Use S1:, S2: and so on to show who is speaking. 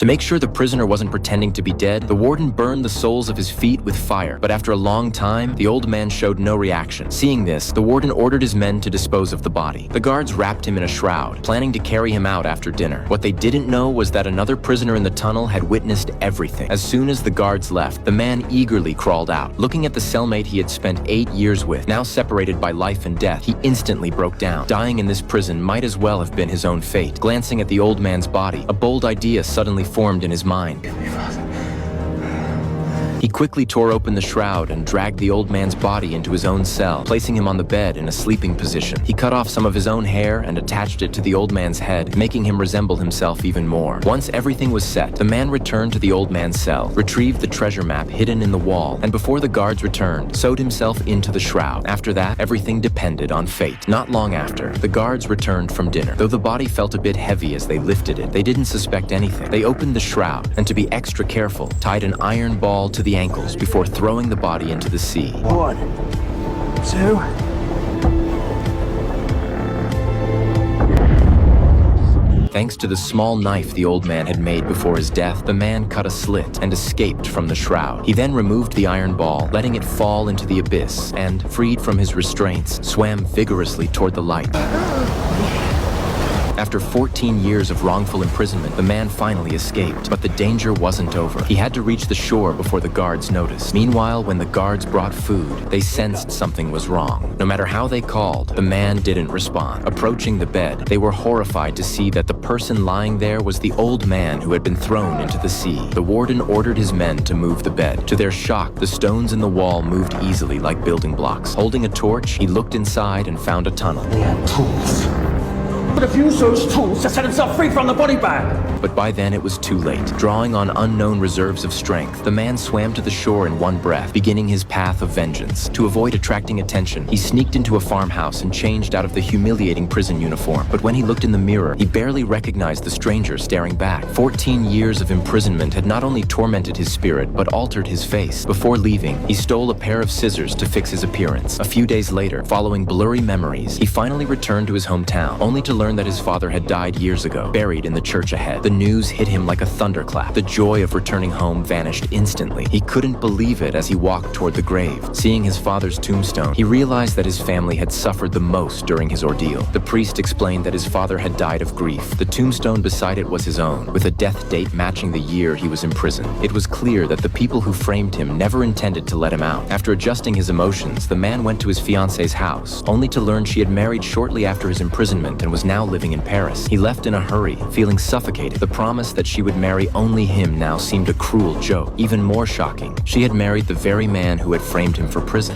S1: To make sure the prisoner wasn't pretending to be dead, the warden burned the soles of his feet with fire, but after a long time, the old man showed no reaction. Seeing this, the warden ordered his men to dispose of the body. The guards wrapped him in a shroud, planning to carry him out after dinner. What they didn't know was that another prisoner in the tunnel had witnessed everything. As soon as the guards left, the man eagerly crawled out. Looking at the cellmate he had spent 8 years with, now separated by life and death, he instantly broke down. Dying in this prison might as well have been his own fate. Glancing at the old man's body, a bold idea suddenly formed in his mind. He quickly tore open the shroud and dragged the old man's body into his own cell, placing him on the bed in a sleeping position. He cut off some of his own hair and attached it to the old man's head, making him resemble himself even more. Once everything was set, the man returned to the old man's cell, retrieved the treasure map hidden in the wall, and before the guards returned, sewed himself into the shroud. After that, everything depended on fate. Not long after, the guards returned from dinner. Though the body felt a bit heavy as they lifted it, they didn't suspect anything. They opened the shroud, and to be extra careful, tied an iron ball to the ankles before throwing the body into the sea.
S2: 1, 2.
S1: Thanks to the small knife the old man had made before his death, the man cut a slit and escaped from the shroud. He then removed the iron ball, letting it fall into the abyss, and, freed from his restraints, swam vigorously toward the light. After 14 years of wrongful imprisonment, the man finally escaped, but the danger wasn't over. He had to reach the shore before the guards noticed. Meanwhile, when the guards brought food, they sensed something was wrong. No matter how they called, the man didn't respond. Approaching the bed, they were horrified to see that the person lying there was the old man who had been thrown into the sea. The warden ordered his men to move the bed. To their shock, the stones in the wall moved easily like building blocks. Holding a torch, he looked inside and found a tunnel.
S2: They had tools. Could have used those tools to set himself free from the body bag.
S1: But by then it was too late. Drawing on unknown reserves of strength, the man swam to the shore in one breath, beginning his path of vengeance. To avoid attracting attention, he sneaked into a farmhouse and changed out of the humiliating prison uniform. But when he looked in the mirror, he barely recognized the stranger staring back. 14 years of imprisonment had not only tormented his spirit, but altered his face. Before leaving, he stole a pair of scissors to fix his appearance. A few days later, following blurry memories, he finally returned to his hometown, only to learn that his father had died years ago, buried in the church ahead. The news hit him like a thunderclap. The joy of returning home vanished instantly. He couldn't believe it as he walked toward the grave. Seeing his father's tombstone, he realized that his family had suffered the most during his ordeal. The priest explained that his father had died of grief. The tombstone beside it was his own, with a death date matching the year he was in prison. It was clear that the people who framed him never intended to let him out. After adjusting his emotions, the man went to his fiance's house, only to learn she had married shortly after his imprisonment and was now living in Paris. He left in a hurry, feeling suffocated. The promise that she would marry only him now seemed a cruel joke. Even more shocking, she had married the very man who had framed him for prison.